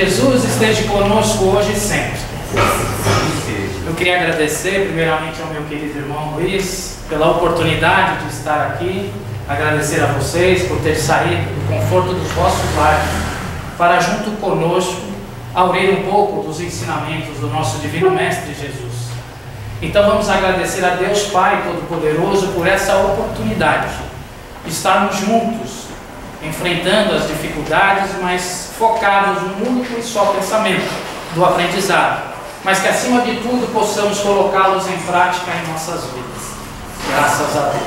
Jesus esteja conosco hoje e sempre. Eu queria agradecer primeiramente ao meu querido irmão Luiz pela oportunidade de estar aqui, agradecer a vocês por ter saído do conforto dos vossos lares para junto conosco aurir um pouco dos ensinamentos do nosso Divino Mestre Jesus. Então vamos agradecer a Deus Pai Todo-Poderoso por essa oportunidade de estarmos juntos, enfrentando as dificuldades, mas focados num único e só pensamento do aprendizado, mas que acima de tudo possamos colocá-los em prática em nossas vidas. Graças a Deus.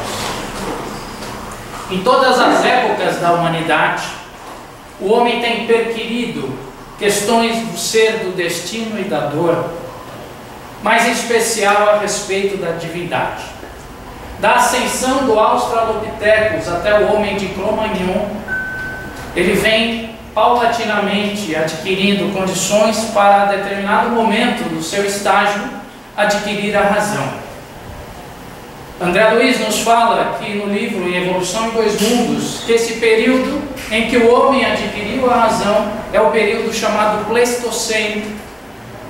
Em todas as épocas da humanidade, o homem tem perquirido questões do ser, do destino e da dor, mas em especial a respeito da divindade. Da ascensão do Australopithecus até o homem de Cro-Magnon, ele vem paulatinamente adquirindo condições para, a determinado momento do seu estágio, adquirir a razão. André Luiz nos fala aqui no livro Em Evolução em Dois Mundos que esse período em que o homem adquiriu a razão é o período chamado Pleistoceno,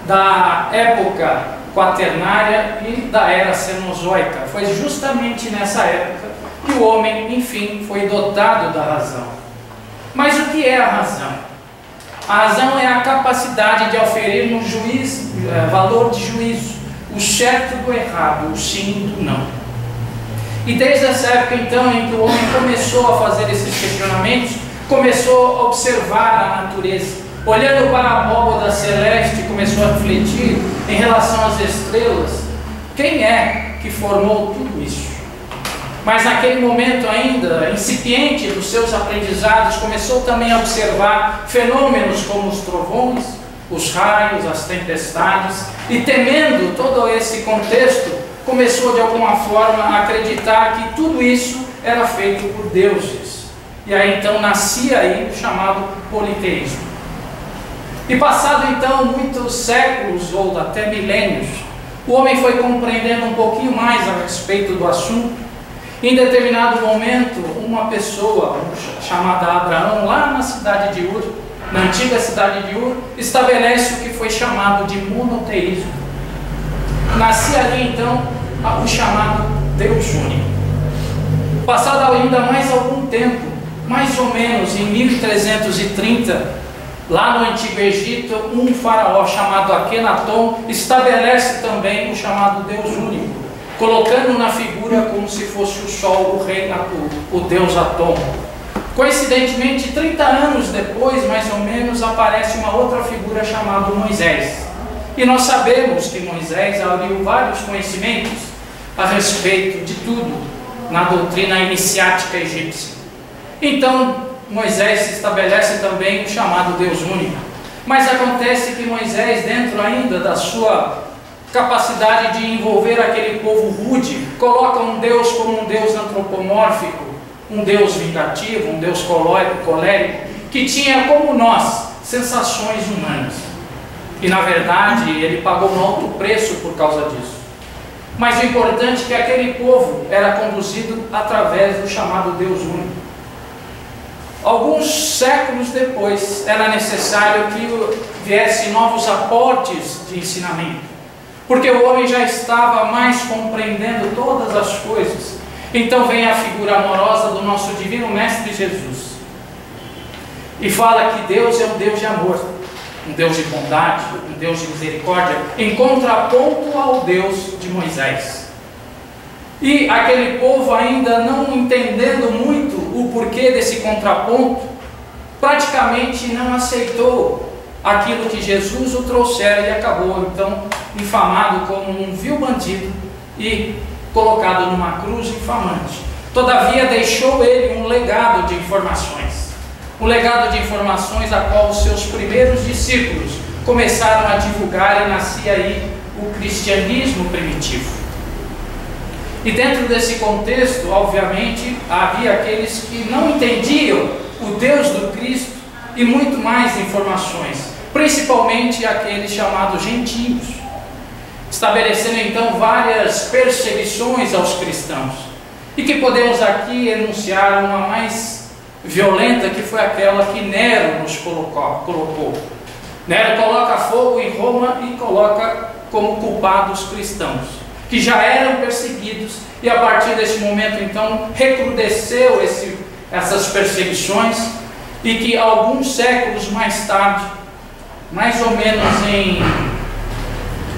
da época quaternária e da era cenozoica. Foi justamente nessa época que o homem, enfim, foi dotado da razão. Mas o que é a razão? A razão é a capacidade de auferir no valor de juízo, o certo do errado, o sim do não. E desde essa época, então, em que o homem começou a fazer esses questionamentos, começou a observar a natureza, olhando para a abóbada celeste, começou a refletir em relação às estrelas, quem é que formou tudo isso? Mas naquele momento ainda, incipiente dos seus aprendizados, começou também a observar fenômenos como os trovões, os raios, as tempestades, e temendo todo esse contexto, começou de alguma forma a acreditar que tudo isso era feito por deuses. E aí então nascia aí o chamado politeísmo. E passado então muitos séculos ou até milênios, o homem foi compreendendo um pouquinho mais a respeito do assunto. Em determinado momento, uma pessoa chamada Abraão, lá na cidade de Ur, na antiga cidade de Ur, estabelece o que foi chamado de monoteísmo. Nascia ali então o chamado Deus único. Passado ainda mais algum tempo, mais ou menos em 1330, lá no Antigo Egito, um faraó chamado Akenaton estabelece também o chamado Deus único, colocando na figura como se fosse o Sol, o rei Atum, o Deus Atom. Coincidentemente, 30 anos depois, mais ou menos, aparece uma outra figura chamada Moisés. E nós sabemos que Moisés abriu vários conhecimentos a respeito de tudo na doutrina iniciática egípcia. Então, Moisés se estabelece também o chamado Deus único. Mas acontece que Moisés, dentro ainda da sua capacidade de envolver aquele povo rude, coloca um Deus como um Deus antropomórfico, um Deus vingativo, um Deus colérico, que tinha como nós sensações humanas. E na verdade ele pagou um alto preço por causa disso. Mas o importante é que aquele povo era conduzido através do chamado Deus único. Alguns séculos depois era necessário que viessem novos aportes de ensinamento, porque o homem já estava mais compreendendo todas as coisas. Então vem a figura amorosa do nosso Divino Mestre Jesus e fala que Deus é um Deus de amor, um Deus de bondade, um Deus de misericórdia, em contraponto ao Deus de Moisés. E aquele povo, ainda não entendendo muito o porquê desse contraponto, praticamente não aceitou aquilo que Jesus o trouxera e acabou então infamado como um vil bandido e colocado numa cruz infamante. Todavia deixou ele um legado de informações, a qual os seus primeiros discípulos começaram a divulgar, e nascia aí o cristianismo primitivo. E dentro desse contexto, obviamente, havia aqueles que não entendiam o Deus do Cristo e muito mais informações, principalmente aqueles chamados gentios, estabelecendo então várias perseguições aos cristãos, e que podemos aqui enunciar uma mais violenta, que foi aquela que Nero nos colocou. Nero coloca fogo em Roma e coloca como culpados cristãos, que já eram perseguidos, e a partir desse momento então recrudesceu essas perseguições, e que alguns séculos mais tarde, mais ou menos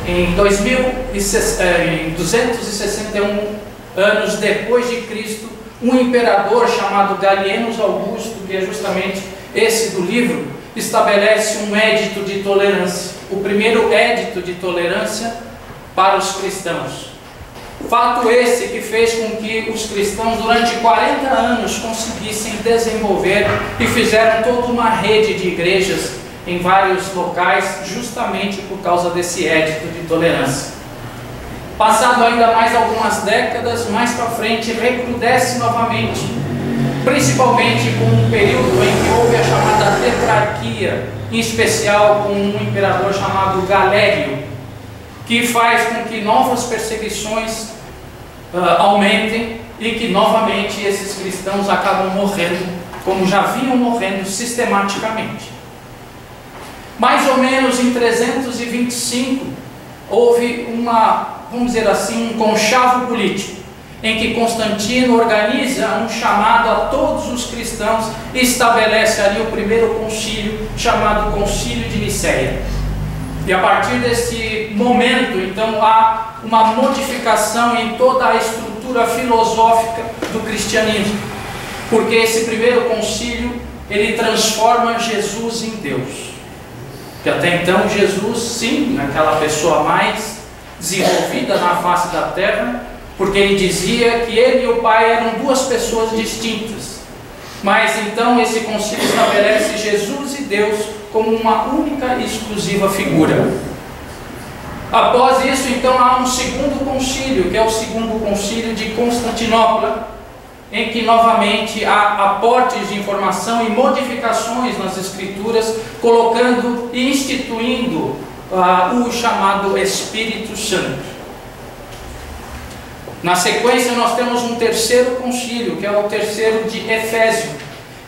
em 261 anos depois de Cristo, um imperador chamado Galeno Augusto, que é justamente esse do livro, estabelece um édito de tolerância, o primeiro édito de tolerância para os cristãos. Fato esse que fez com que os cristãos durante 40 anos conseguissem desenvolver e fizeram toda uma rede de igrejas em vários locais, justamente por causa desse édito de tolerância. Passado ainda mais algumas décadas, mais para frente, recrudesce novamente, principalmente com um período em que houve a chamada tetrarquia, em especial com um imperador chamado Galério, que faz com que novas perseguições aumentem e que novamente esses cristãos acabam morrendo, como já vinham morrendo sistematicamente. Mais ou menos em 325 houve vamos dizer assim, um conchavo político, em que Constantino organiza um chamado a todos os cristãos e estabelece ali o primeiro concílio, chamado Concílio de Nicéia. E a partir desse momento, então, há uma modificação em toda a estrutura filosófica do cristianismo, porque esse primeiro concílio, ele transforma Jesus em Deus. Que até então Jesus, sim, aquela pessoa mais desenvolvida na face da terra, porque ele dizia que ele e o Pai eram duas pessoas distintas. Mas então esse concílio estabelece Jesus e Deus como uma única e exclusiva figura. Após isso, então, há um segundo concílio, que é o segundo concílio de Constantinopla, em que novamente há aportes de informação e modificações nas escrituras, colocando e instituindo o chamado Espírito Santo. Na sequência nós temos um terceiro concílio, que é o terceiro de Efésio,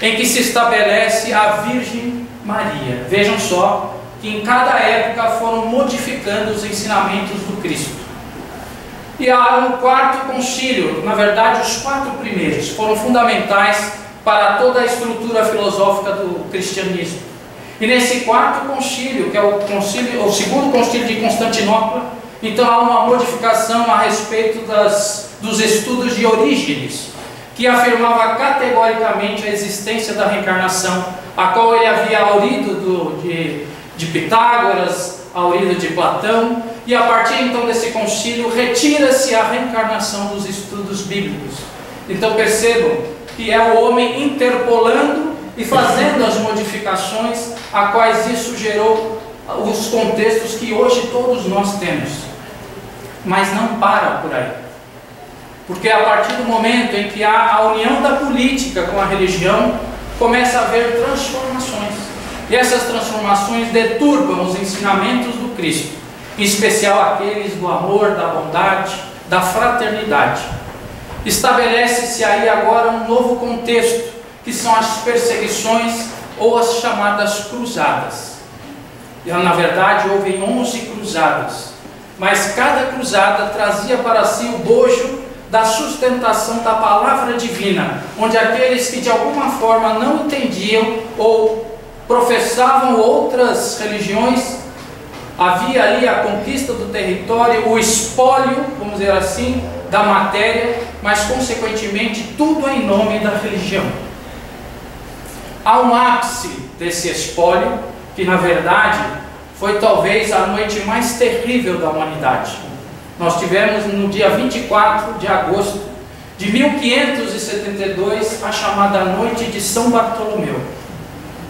em que se estabelece a Virgem Maria. Vejam só que em cada época foram modificando os ensinamentos do Cristo. E há um quarto concílio, na verdade os 4 primeiros foram fundamentais para toda a estrutura filosófica do cristianismo. E nesse quarto concílio, que é o segundo concílio de Constantinopla, então há uma modificação a respeito dos estudos de Orígenes, que afirmava categoricamente a existência da reencarnação, a qual ele havia aurido de Pitágoras, aurido de Platão, e a partir então desse concílio retira-se a reencarnação dos estudos bíblicos. Então percebam que é o homem interpolando e fazendo as modificações a quais isso gerou os contextos que hoje todos nós temos. Mas não para por aí. Porque a partir do momento em que há a união da política com a religião, começa a haver transformações. E essas transformações deturpam os ensinamentos do Cristo, em especial aqueles do amor, da bondade, da fraternidade. Estabelece-se aí agora um novo contexto, que são as perseguições ou as chamadas cruzadas. E, na verdade, houve 11 cruzadas, mas cada cruzada trazia para si o bojo da sustentação da palavra divina, onde aqueles que de alguma forma não entendiam ou professavam outras religiões, havia ali a conquista do território, o espólio, vamos dizer assim, da matéria, mas consequentemente tudo em nome da religião. Há um ápice desse espólio, que na verdade foi talvez a noite mais terrível da humanidade. Nós tivemos no dia 24 de agosto de 1572 a chamada Noite de São Bartolomeu,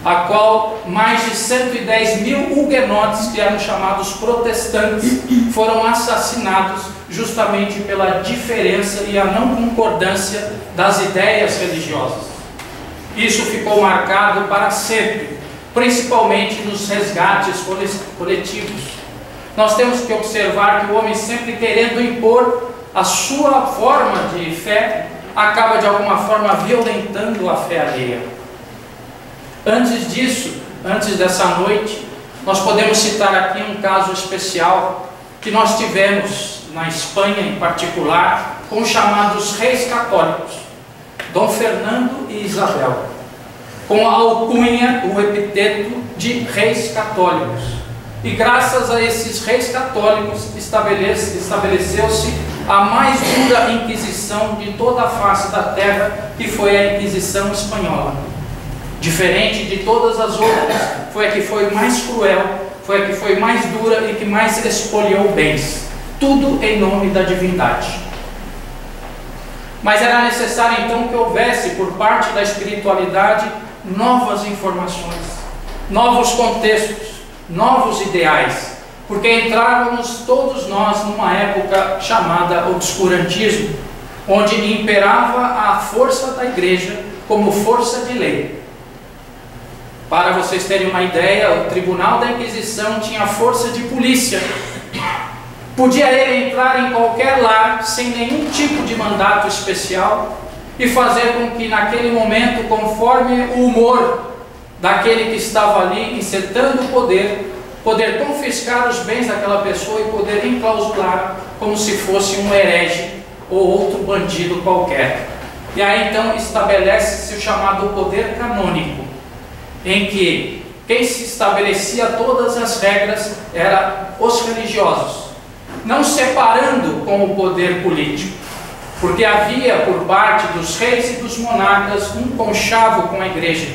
a qual mais de 110 mil huguenotes, que eram chamados protestantes, foram assassinados justamente pela diferença e a não concordância das ideias religiosas. Isso ficou marcado para sempre, principalmente nos resgates coletivos. Nós temos que observar que o homem, sempre querendo impor a sua forma de fé, acaba de alguma forma violentando a fé alheia. Antes disso, antes dessa noite, Nós podemos citar aqui um caso especial que nós tivemos na Espanha em particular, com os chamados reis católicos, Dom Fernando e Isabel, com a alcunha, o epiteto de reis católicos. E graças a esses reis católicos estabeleceu-se a mais dura Inquisição de toda a face da terra, que foi a Inquisição espanhola. Diferente de todas as outras, foi a que foi mais cruel, foi a que foi mais dura e que mais expoliou bens. Tudo em nome da divindade. Mas era necessário então que houvesse, por parte da espiritualidade, novas informações, novos contextos, novos ideais, porque entrávamos todos nós numa época chamada obscurantismo, onde imperava a força da igreja como força de lei. Para vocês terem uma ideia, o Tribunal da Inquisição tinha força de polícia. Podia ele entrar em qualquer lar sem nenhum tipo de mandato especial e fazer com que naquele momento, conforme o humor daquele que estava ali encetando o poder confiscar os bens daquela pessoa e poder enclausular como se fosse um herege ou outro bandido qualquer. E aí então estabelece-se o chamado poder canônico, em que quem se estabelecia todas as regras eram os religiosos, não separando com o poder político, porque havia por parte dos reis e dos monarcas um conchavo com a igreja,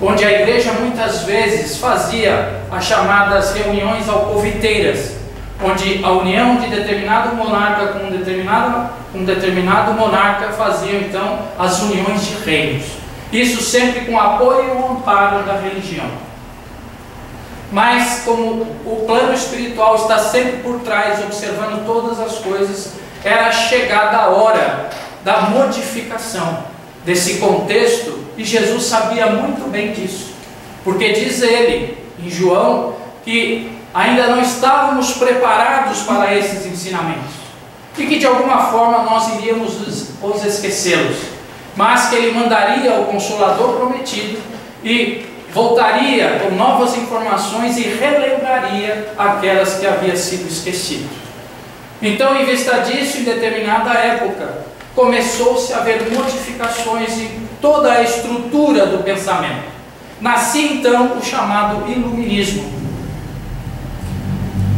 onde a igreja muitas vezes fazia as chamadas reuniões alcoviteiras, onde a união de determinado monarca com determinado monarca faziam então as uniões de reinos. Isso sempre com apoio e o amparo da religião. Mas como o plano espiritual está sempre por trás, observando todas as coisas, era chegada a hora da modificação desse contexto, e Jesus sabia muito bem disso, porque diz ele em João que ainda não estávamos preparados para esses ensinamentos e que de alguma forma nós iríamos os esquecê-los, mas que ele mandaria o Consolador prometido e voltaria com novas informações e relembraria aquelas que haviam sido esquecidas. Então, em vista disso, em determinada época, começou-se a haver modificações em toda a estrutura do pensamento. Nascia então o chamado iluminismo.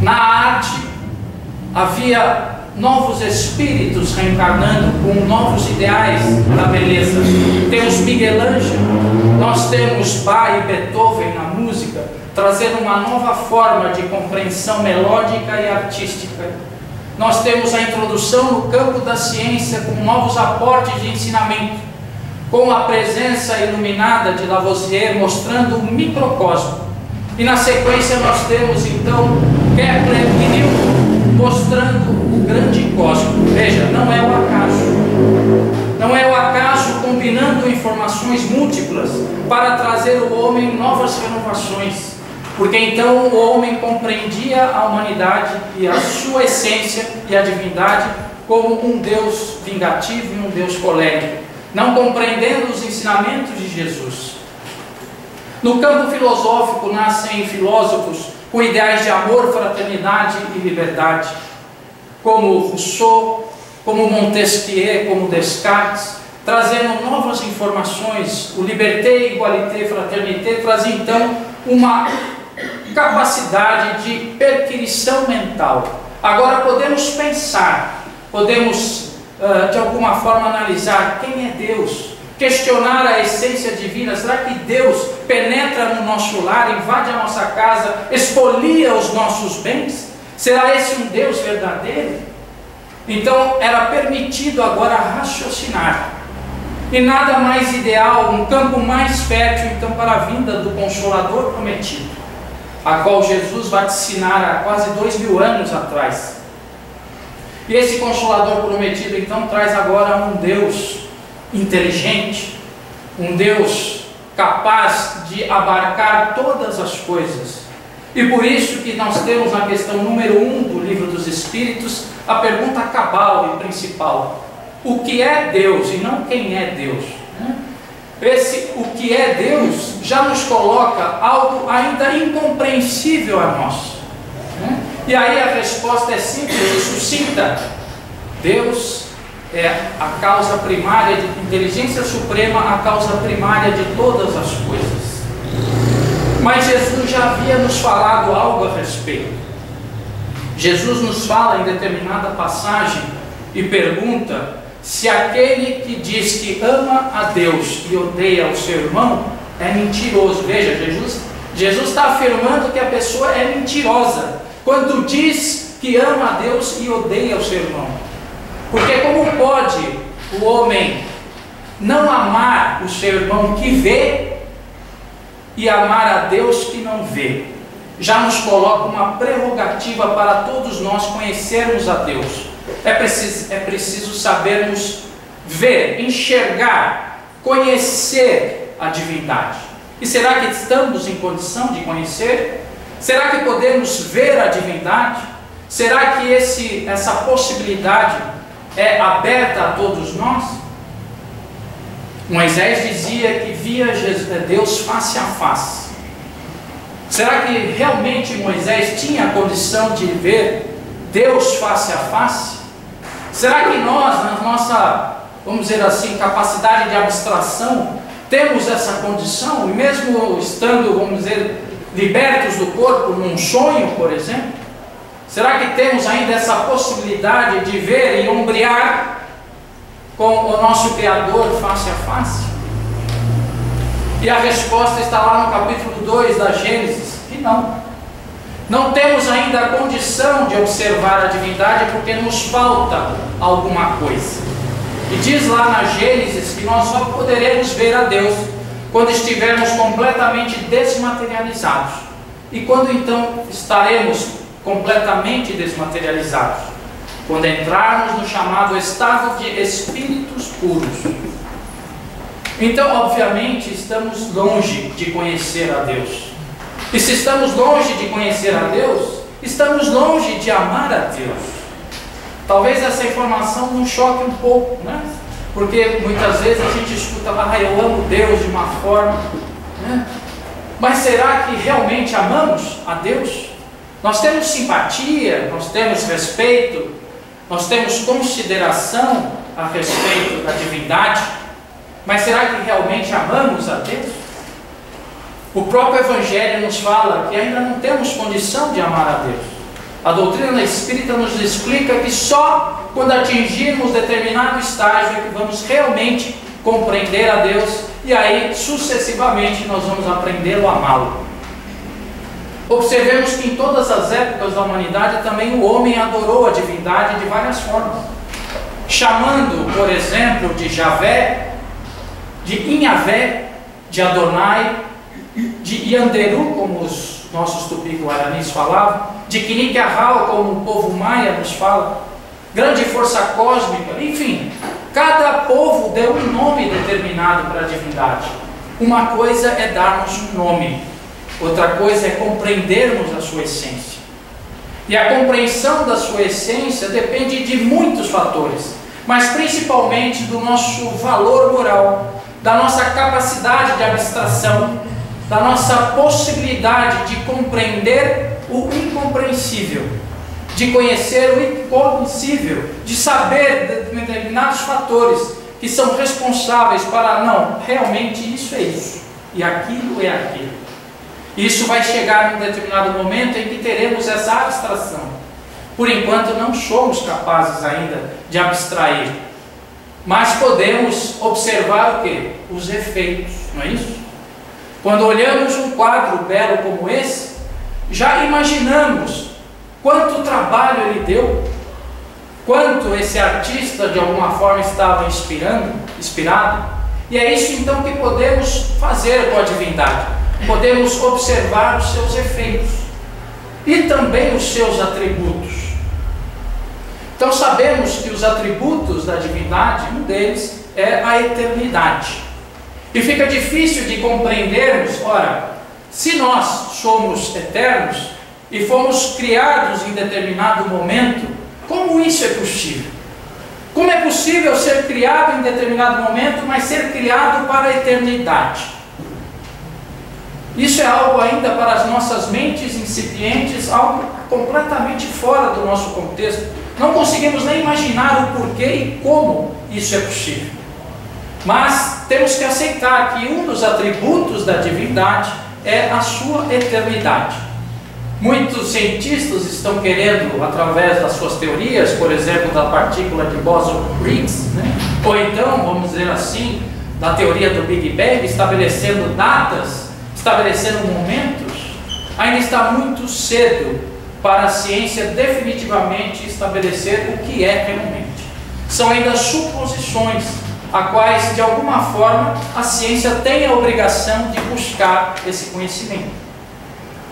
Na arte havia novos espíritos reencarnando com novos ideais da beleza. Temos Miguel Ângelo, nós temos Bach e Beethoven na música, trazendo uma nova forma de compreensão melódica e artística. Nós temos a introdução no campo da ciência com novos aportes de ensinamento, com a presença iluminada de Lavoisier mostrando o microcosmo. E na sequência nós temos então Kepler e Newton mostrando o grande cosmos. Veja, não é o acaso. Não é o acaso combinando informações múltiplas para trazer ao homem novas renovações. Porque então o homem compreendia a humanidade e a sua essência e a divindade como um Deus vingativo e um Deus colérico, não compreendendo os ensinamentos de Jesus. No campo filosófico nascem filósofos com ideais de amor, fraternidade e liberdade, como Rousseau, como Montesquieu, como Descartes, trazendo novas informações. O liberté, igualité, fraternité traz então uma capacidade de perquisição mental. Agora podemos pensar, podemos de alguma forma analisar quem é Deus, questionar a essência divina. Será que Deus penetra no nosso lar, invade a nossa casa, expolia os nossos bens? Será esse um Deus verdadeiro? Então era permitido agora raciocinar. E nada mais ideal, um campo mais fértil então para a vinda do Consolador prometido, a qual Jesus vaticinar há quase 2000 anos atrás. E esse Consolador prometido então traz agora um Deus inteligente, um Deus capaz de abarcar todas as coisas. E por isso que nós temos na questão número 1 do Livro dos Espíritos a pergunta cabal e principal: o que é Deus e não quem é Deus? o que é Deus já nos coloca algo ainda incompreensível a nós, né? E aí a resposta é simples e sucinta: Deus é a causa primária, de inteligência suprema, a causa primária de todas as coisas. Mas Jesus já havia nos falado algo a respeito. Jesus nos fala em determinada passagem e pergunta se aquele que diz que ama a Deus e odeia o seu irmão é mentiroso. Veja, Jesus está afirmando que a pessoa é mentirosa quando diz que ama a Deus e odeia o seu irmão. Porque como pode o homem não amar o seu irmão que vê e amar a Deus que não vê? Já nos coloca uma prerrogativa para todos nós conhecermos a Deus. É preciso sabermos ver, enxergar, conhecer a divindade. E será que estamos em condição de conhecer? Será que podemos ver a divindade? Será que essa possibilidade é aberta a todos nós? Moisés dizia que via Deus face a face. Será que realmente Moisés tinha a condição de ver Deus face a face? Será que nós, na nossa, vamos dizer assim, capacidade de abstração, temos essa condição, mesmo estando, vamos dizer, libertos do corpo, num sonho, por exemplo? Será que temos ainda essa possibilidade de ver e ombrear com o nosso Criador face a face? E a resposta está lá no capítulo 2 da Gênesis, que não. Não temos ainda a condição de observar a divindade porque nos falta alguma coisa. E diz lá na Gênesis que nós só poderemos ver a Deus quando estivermos completamente desmaterializados. E quando então estaremos completamente desmaterializados? Quando entrarmos no chamado estado de espíritos puros. Então, obviamente, estamos longe de conhecer a Deus. E se estamos longe de conhecer a Deus, estamos longe de amar a Deus. Talvez essa informação nos choque um pouco, né? Porque muitas vezes a gente escuta, eu amo Deus de uma forma, né? Mas será que realmente amamos a Deus? Nós temos simpatia, nós temos respeito, nós temos consideração a respeito da divindade, mas será que realmente amamos a Deus? O próprio Evangelho nos fala que ainda não temos condição de amar a Deus. A doutrina espírita nos explica que só quando atingirmos determinado estágio é que vamos realmente compreender a Deus, e aí sucessivamente nós vamos aprendê-lo a amá-lo. Observemos que em todas as épocas da humanidade também o homem adorou a divindade de várias formas, chamando, por exemplo, de Javé, de Inhavé, de Adonai, de Yanderu, como os nossos tupi-guaranis falavam, de Kinikarral, como o povo maia nos fala, grande força cósmica, enfim, cada povo deu um nome determinado para a divindade. Uma coisa é darmos um nome, outra coisa é compreendermos a sua essência. E a compreensão da sua essência depende de muitos fatores, mas principalmente do nosso valor moral, da nossa capacidade de abstração, da nossa possibilidade de compreender o incompreensível, de conhecer o incognoscível, de saber determinados fatores que são responsáveis para, não, realmente isso é isso, e aquilo é aquilo. Isso vai chegar num determinado momento em que teremos essa abstração. Por enquanto não somos capazes ainda de abstrair, mas podemos observar o quê? Os efeitos, não é isso? Quando olhamos um quadro belo como esse, já imaginamos quanto trabalho ele deu, quanto esse artista de alguma forma estava inspirado, e é isso então que podemos fazer com a divindade. Podemos observar os seus efeitos e também os seus atributos. Então sabemos que os atributos da divindade, um deles é a eternidade. E fica difícil de compreendermos, ora, se nós somos eternos e fomos criados em determinado momento, como isso é possível? Como é possível ser criado em determinado momento, mas ser criado para a eternidade? Isso é algo ainda para as nossas mentes incipientes, algo completamente fora do nosso contexto. Não conseguimos nem imaginar o porquê e como isso é possível. Mas temos que aceitar que um dos atributos da divindade é a sua eternidade. Muitos cientistas estão querendo, através das suas teorias, por exemplo, da partícula de Bose-Higgs, ou então, vamos dizer assim, da teoria do Big Bang, estabelecendo datas, estabelecendo momentos. Ainda está muito cedo para a ciência definitivamente estabelecer o que é realmente. São ainda suposições, a quais, de alguma forma, a ciência tem a obrigação de buscar esse conhecimento.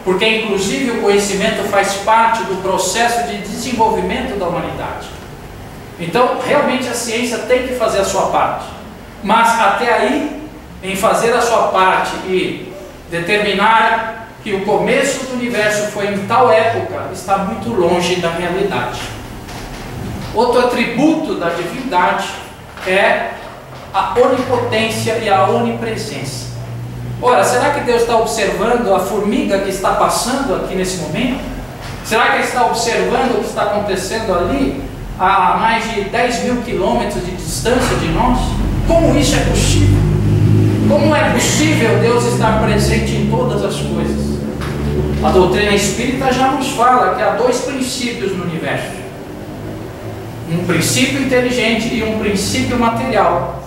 Porque, inclusive, o conhecimento faz parte do processo de desenvolvimento da humanidade. Então, realmente, a ciência tem que fazer a sua parte. Mas, até aí, em fazer a sua parte e determinar que o começo do universo foi em tal época, está muito longe da realidade. Outro atributo da divindade é a onipotência e a onipresença. Ora, será que Deus está observando a formiga que está passando aqui nesse momento? Será que Ele está observando o que está acontecendo ali a mais de 10 mil quilômetros de distância de nós? Como isso é possível? Como é possível Deus estar presente em todas as coisas? A doutrina espírita já nos fala que há dois princípios no universo. Um princípio inteligente e um princípio material.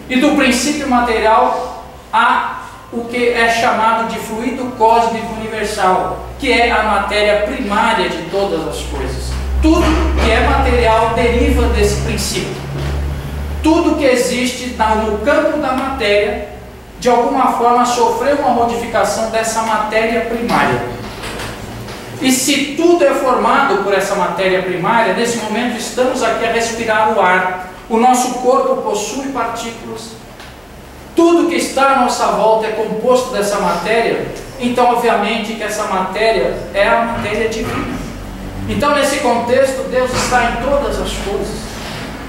E do princípio material há o que é chamado de fluido cósmico universal, que é a matéria primária de todas as coisas. Tudo que é material deriva desse princípio. Tudo que existe no campo da matéria, de alguma forma, sofreu uma modificação dessa matéria primária. E se tudo é formado por essa matéria primária, nesse momento estamos aqui a respirar o ar. O nosso corpo possui partículas. Tudo que está à nossa volta é composto dessa matéria. Então, obviamente, que essa matéria é a matéria divina. Então, nesse contexto, Deus está em todas as coisas.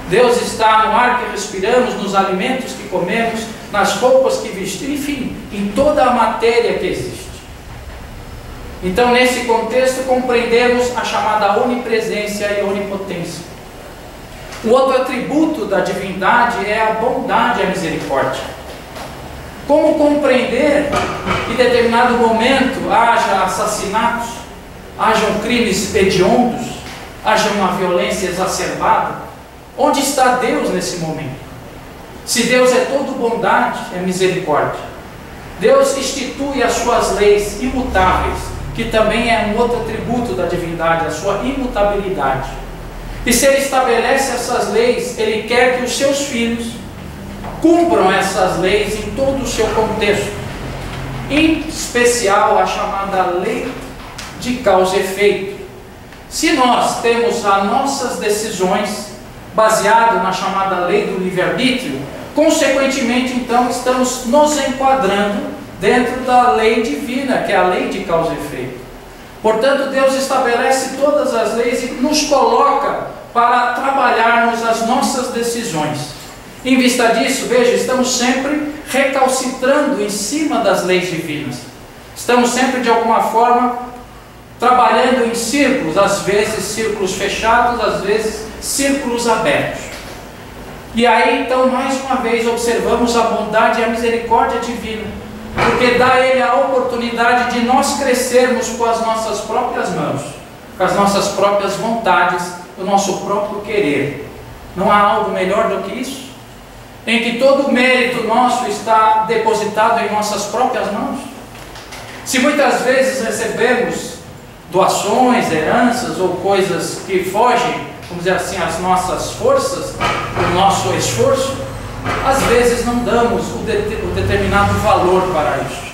Deus está no ar que respiramos, nos alimentos que comemos, nas roupas que vestimos, enfim, em toda a matéria que existe. Então, nesse contexto, compreendemos a chamada onipresença e onipotência. O outro atributo da divindade é a bondade e a misericórdia. Como compreender que em determinado momento haja assassinatos, hajam crimes hediondos, haja uma violência exacerbada? Onde está Deus nesse momento? Se Deus é todo bondade, é misericórdia. Deus institui as suas leis imutáveis, que também é um outro atributo da divindade, a sua imutabilidade. E se Ele estabelece essas leis, Ele quer que os seus filhos cumpram essas leis em todo o seu contexto, em especial a chamada lei de causa e efeito. Se nós temos as nossas decisões baseadas na chamada lei do livre-arbítrio, consequentemente, então, estamos nos enquadrando dentro da lei divina, que é a lei de causa e efeito. Portanto, Deus estabelece todas as leis e nos coloca para trabalharmos as nossas decisões. Em vista disso, veja, estamos sempre recalcitrando em cima das leis divinas. Estamos sempre, de alguma forma, trabalhando em círculos, às vezes círculos fechados, às vezes círculos abertos. E aí, então, mais uma vez, observamos a bondade e a misericórdia divina, porque dá a Ele a oportunidade de nós crescermos com as nossas próprias mãos, com as nossas próprias vontades, o nosso próprio querer. Não há algo melhor do que isso? Em que todo o mérito nosso está depositado em nossas próprias mãos? Se muitas vezes recebemos doações, heranças ou coisas que fogem, vamos dizer assim, às nossas forças, o nosso esforço, às vezes não damos o determinado valor para isso.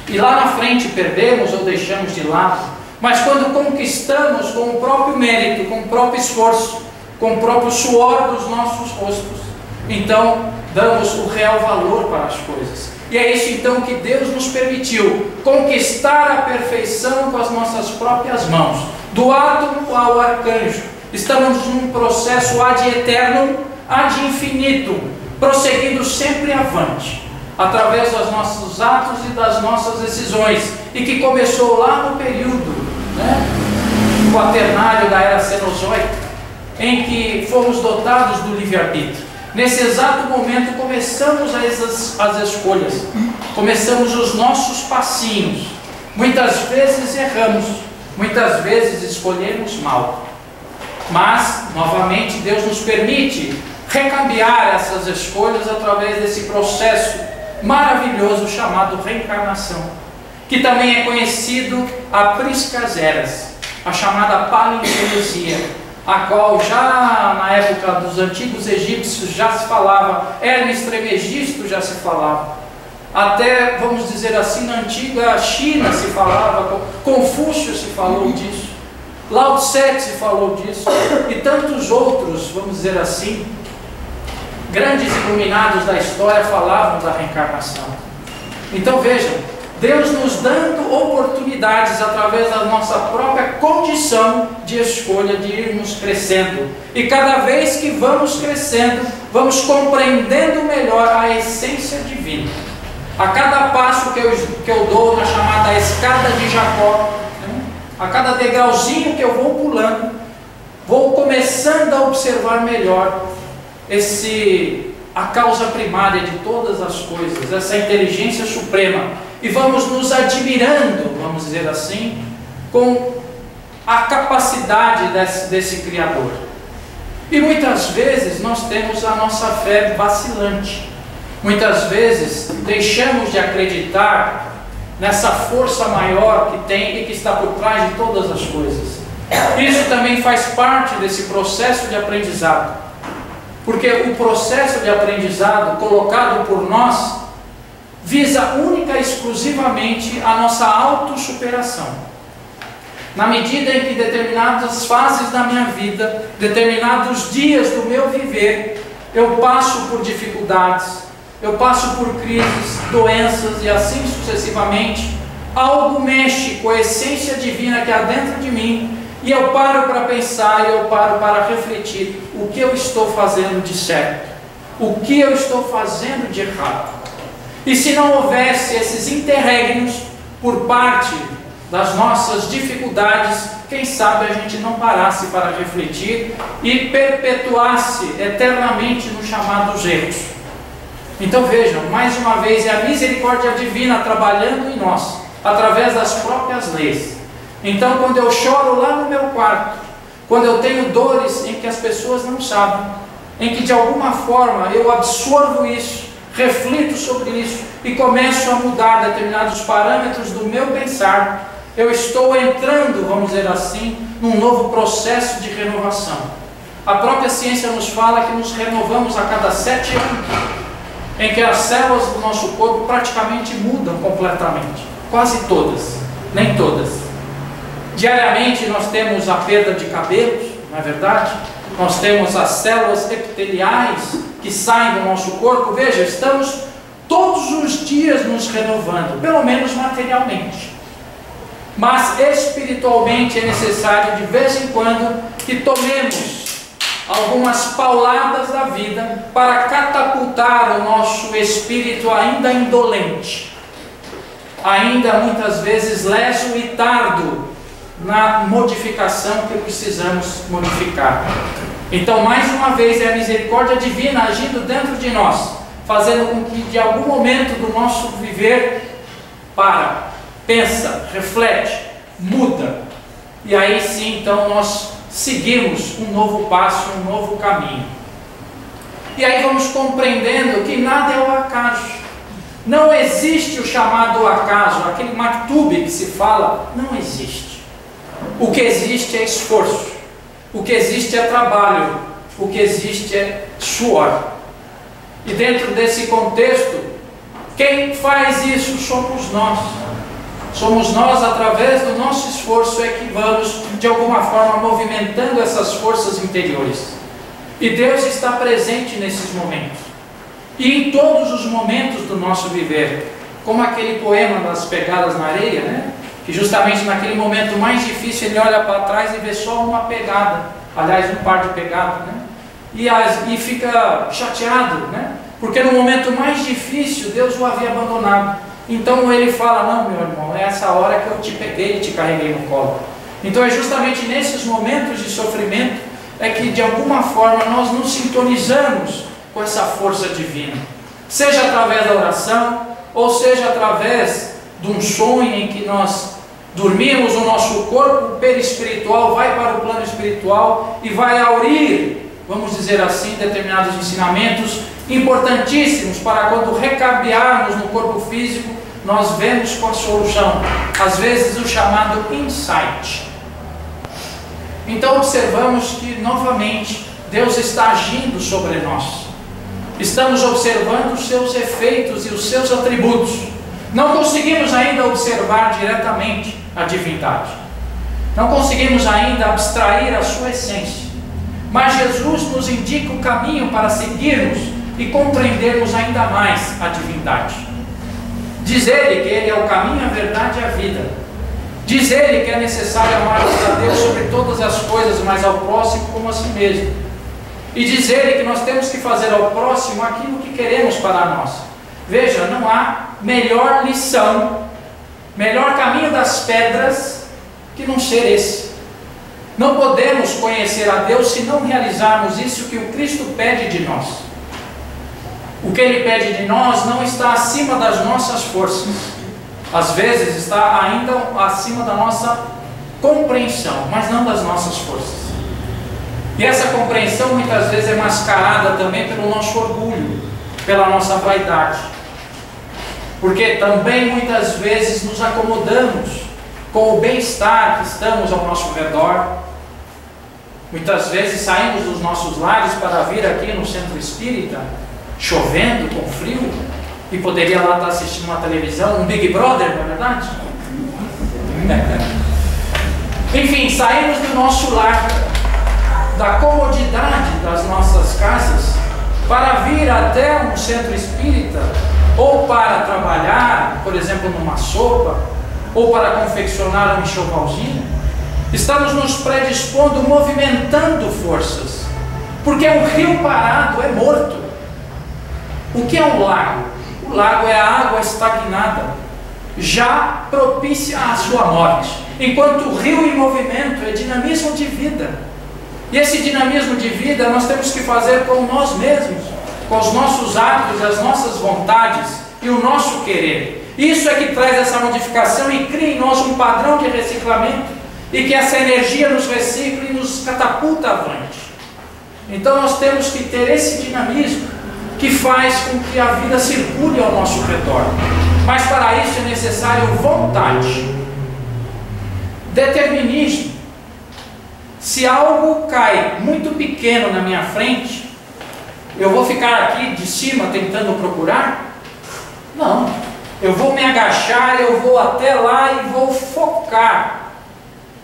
E lá na frente perdemos ou deixamos de lado. Mas quando conquistamos com o próprio mérito, com o próprio esforço, com o próprio suor dos nossos rostos, então damos o real valor para as coisas. E é isso então que Deus nos permitiu, conquistar a perfeição com as nossas próprias mãos, do átomo ao arcanjo, Estamos num processo ad eternum, ad infinitum, prosseguindo sempre avante, através dos nossos atos e das nossas decisões, e que começou lá no período quaternário da era cenozoica, em que fomos dotados do livre-arbítrio. Nesse exato momento começamos as escolhas, começamos os nossos passinhos. Muitas vezes erramos, muitas vezes escolhemos mal, mas novamente Deus nos permite recambiar essas escolhas através desse processo maravilhoso chamado reencarnação, que também é conhecido a priscas eras, a chamada palingenesia, a qual já na época dos antigos egípcios já se falava, Hermes Trismegisto já se falava, até, vamos dizer assim, na antiga China se falava, Confúcio se falou disso, Lao Tse se falou disso, e tantos outros, vamos dizer assim, grandes iluminados da história falavam da reencarnação. Então vejam, Deus nos dando oportunidades através da nossa própria condição de escolha de irmos crescendo. E cada vez que vamos crescendo, vamos compreendendo melhor a essência divina. A cada passo que eu dou na chamada escada de Jacó, a cada degrauzinho que eu vou pulando, vou começando a observar melhor a causa primária de todas as coisas, essa inteligência suprema. E vamos nos admirando, vamos dizer assim, com a capacidade desse Criador. E muitas vezes nós temos a nossa fé vacilante. Muitas vezes deixamos de acreditar nessa força maior que tem e que está por trás de todas as coisas. Isso também faz parte desse processo de aprendizado. Porque o processo de aprendizado colocado por nós visa única e exclusivamente a nossa autossuperação. Na medida em que determinadas fases da minha vida, determinados dias do meu viver, eu passo por dificuldades, eu passo por crises, doenças e assim sucessivamente, algo mexe com a essência divina que há dentro de mim, e eu paro para pensar, eu paro para refletir o que eu estou fazendo de certo, o que eu estou fazendo de errado. E se não houvesse esses interregnos por parte das nossas dificuldades, quem sabe a gente não parasse para refletir e perpetuasse eternamente nos chamados erros. Então vejam, mais uma vez é a misericórdia divina trabalhando em nós, através das próprias leis. Então quando eu choro lá no meu quarto, quando eu tenho dores em que as pessoas não sabem, em que de alguma forma eu absorvo isso, reflito sobre isso e começo a mudar determinados parâmetros do meu pensar, eu estou entrando, vamos dizer assim, num novo processo de renovação. A própria ciência nos fala que nos renovamos a cada 7 anos, em que as células do nosso corpo praticamente mudam completamente, quase todas, nem todas. Diariamente nós temos a perda de cabelos, não é verdade? Nós temos as células epiteliais que saem do nosso corpo. Veja, estamos todos os dias nos renovando, pelo menos materialmente. Mas espiritualmente é necessário de vez em quando que tomemos algumas pauladas da vida para catapultar o nosso espírito ainda indolente, ainda muitas vezes leso e tardo na modificação que precisamos modificar. Então, mais uma vez, é a misericórdia divina agindo dentro de nós, fazendo com que de algum momento do nosso viver pensa, reflete, muda, e aí sim, então nós seguimos um novo passo, um novo caminho. E aí vamos compreendendo que nada é o acaso. Não existe o chamado acaso, aquele maktub que se fala, não existe. O que existe é esforço, o que existe é trabalho, o que existe é suor. E dentro desse contexto, quem faz isso somos nós. Somos nós, através do nosso esforço, é que vamos, de alguma forma, movimentando essas forças interiores. E Deus está presente nesses momentos. E em todos os momentos do nosso viver. Como aquele poema das pegadas na areia, né? Que justamente naquele momento mais difícil ele olha para trás e vê só uma pegada. aliás, um par de pegado, né? E fica chateado, né? Porque no momento mais difícil Deus o havia abandonado. Então ele fala: não, meu irmão, é essa hora que eu te peguei e te carreguei no colo. Então é justamente nesses momentos de sofrimento é que de alguma forma nós nos sintonizamos com essa força divina, seja através da oração, ou seja através de um sonho em que nós dormimos, o nosso corpo perispiritual vai para o plano espiritual e vai aurir, vamos dizer assim, determinados ensinamentos importantíssimos para quando recabearmos no corpo físico, nós vemos com a solução, às vezes o chamado insight. Então observamos que novamente Deus está agindo sobre nós. Estamos observando os seus efeitos e os seus atributos. Não conseguimos ainda observar diretamente a divindade. Não conseguimos ainda abstrair a sua essência. Mas Jesus nos indica o caminho para seguirmos e compreendermos ainda mais a divindade. Diz Ele que Ele é o caminho, a verdade e a vida. Diz Ele que é necessário amarmos a Deus sobre todas as coisas, mas ao próximo como a si mesmo. E diz Ele que nós temos que fazer ao próximo aquilo que queremos para nós. Veja, não há melhor lição, melhor caminho das pedras que não ser esse. Não podemos conhecer a Deus se não realizarmos isso que o Cristo pede de nós. O que Ele pede de nós não está acima das nossas forças. Às vezes está ainda acima da nossa compreensão, mas não das nossas forças. E essa compreensão muitas vezes é mascarada também pelo nosso orgulho, pela nossa vaidade. Porque também muitas vezes nos acomodamos com o bem-estar que estamos ao nosso redor. Muitas vezes saímos dos nossos lares para vir aqui no centro espírita, chovendo, com frio, e poderia lá estar assistindo uma televisão, um Big Brother, não é verdade? Enfim, saímos do nosso lar, da comodidade das nossas casas, para vir até um centro espírita, ou para trabalhar, por exemplo, numa sopa, ou para confeccionar um enxovalzinho. Estamos nos predispondo, movimentando forças, porque um rio parado é morto. O que é um lago? O lago é a água estagnada, já propícia à sua morte, enquanto o rio em movimento é dinamismo de vida. E esse dinamismo de vida nós temos que fazer com nós mesmos, com os nossos atos, as nossas vontades e o nosso querer. Isso é que traz essa modificação e cria em nós um padrão de reciclamento, e que essa energia nos recicla e nos catapulta avante. Então nós temos que ter esse dinamismo que faz com que a vida circule ao nosso redor. Mas para isso é necessário vontade, determinismo. Se algo cai muito pequeno na minha frente, eu vou ficar aqui de cima tentando procurar? Não. Eu vou me agachar, eu vou até lá e vou focar.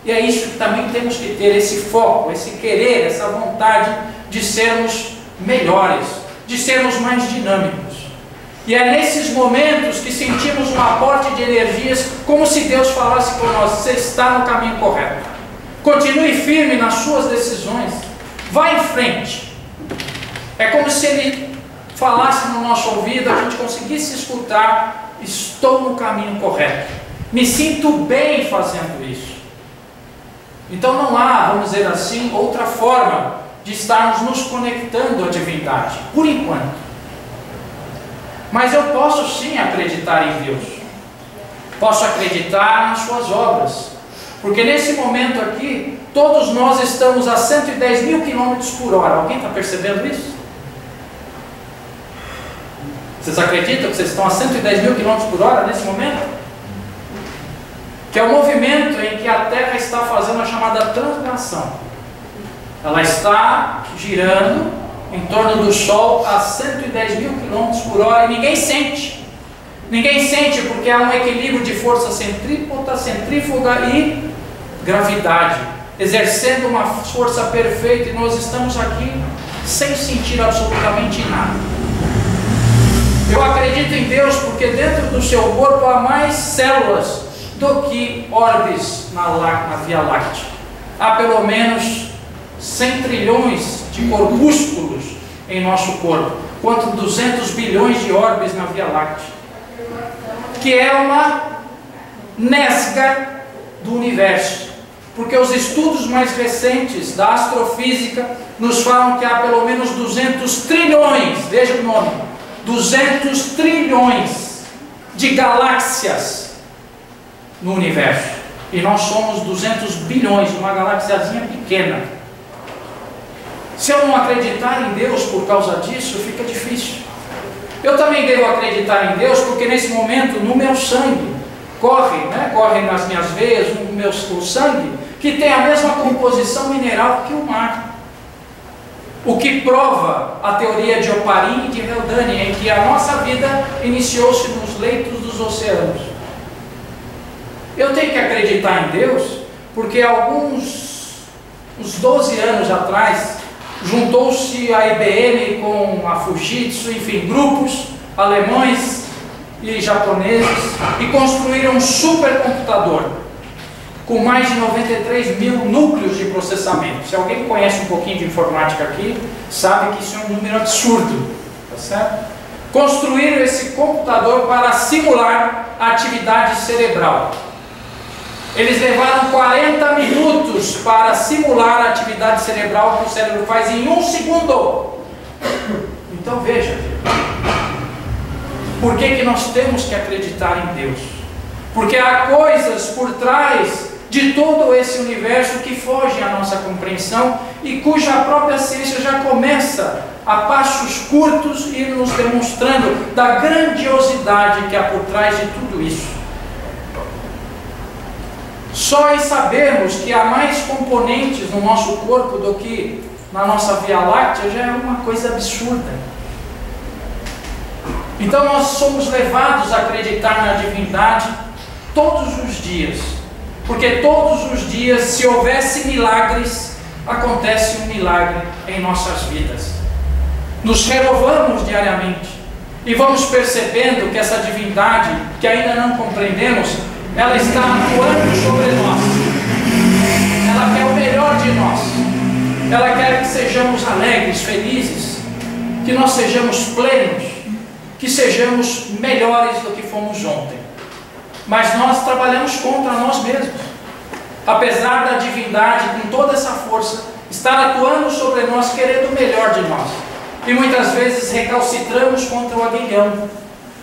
E é isso que também temos que ter, esse foco, esse querer, essa vontade de sermos melhores, de sermos mais dinâmicos. E é nesses momentos que sentimos um aporte de energias, como se Deus falasse com nós: você está no caminho correto. Continue firme nas suas decisões. Vá em frente. É como se Ele falasse no nosso ouvido, a gente conseguisse escutar: estou no caminho correto. Me sinto bem fazendo isso. Então não há, vamos dizer assim, outra forma de estarmos nos conectando à divindade, por enquanto. Mas eu posso sim acreditar em Deus. Posso acreditar nas suas obras. Porque nesse momento aqui, todos nós estamos a 110 mil quilômetros por hora. Alguém está percebendo isso? Vocês acreditam que vocês estão a 110 mil quilômetros por hora nesse momento? Que é o movimento em que a Terra está fazendo a chamada translação. Ela está girando em torno do Sol a 110 mil quilômetros por hora e ninguém sente. Ninguém sente porque há um equilíbrio de força centrípeta, centrífuga e gravidade, exercendo uma força perfeita, e nós estamos aqui sem sentir absolutamente nada. Eu acredito em Deus porque dentro do seu corpo há mais células do que orbes na Via Láctea. Há pelo menos 100 trilhões de corpúsculos em nosso corpo, quanto 200 bilhões de orbes na Via Láctea, que é uma nesga do universo, porque os estudos mais recentes da astrofísica nos falam que há pelo menos 200 trilhões, veja o nome, 200 trilhões de galáxias no universo, e nós somos 200 bilhões, uma galáxiazinha pequena. Se eu não acreditar em Deus por causa disso, fica difícil. Eu também devo acreditar em Deus, porque nesse momento no meu sangue corre nas minhas veias o sangue, que tem a mesma composição mineral que o mar. O que prova a teoria de Oparin e de Haldane, em que a nossa vida iniciou-se nos leitos dos oceanos. Eu tenho que acreditar em Deus, porque uns 12 anos atrás, juntou-se a IBM com a Fujitsu, enfim, grupos alemães e japoneses, e construíram um supercomputador com mais de 93 mil núcleos de processamento. Se alguém conhece um pouquinho de informática aqui, sabe que isso é um número absurdo, tá certo? Construíram esse computador para simular a atividade cerebral. Eles levaram 40 minutos para simular a atividade cerebral que o cérebro faz em 1 segundo. Então veja, por que nós temos que acreditar em Deus? Porque há coisas por trás de todo esse universo que fogem à nossa compreensão e cuja própria ciência já começa a passos curtos ir nos demonstrando da grandiosidade que há por trás de tudo isso. Só em sabermos que há mais componentes no nosso corpo do que na nossa Via Láctea já é uma coisa absurda. Então nós somos levados a acreditar na divindade todos os dias, porque todos os dias, se houvesse milagres, acontece um milagre em nossas vidas. Nos renovamos diariamente e vamos percebendo que essa divindade, que ainda não compreendemos, ela está atuando sobre nós. Ela quer o melhor de nós. Ela quer que sejamos alegres, felizes, que nós sejamos plenos, que sejamos melhores do que fomos ontem. Mas nós trabalhamos contra nós mesmos. Apesar da divindade, com toda essa força, estar atuando sobre nós, querendo o melhor de nós. E muitas vezes recalcitramos contra o aguilhão.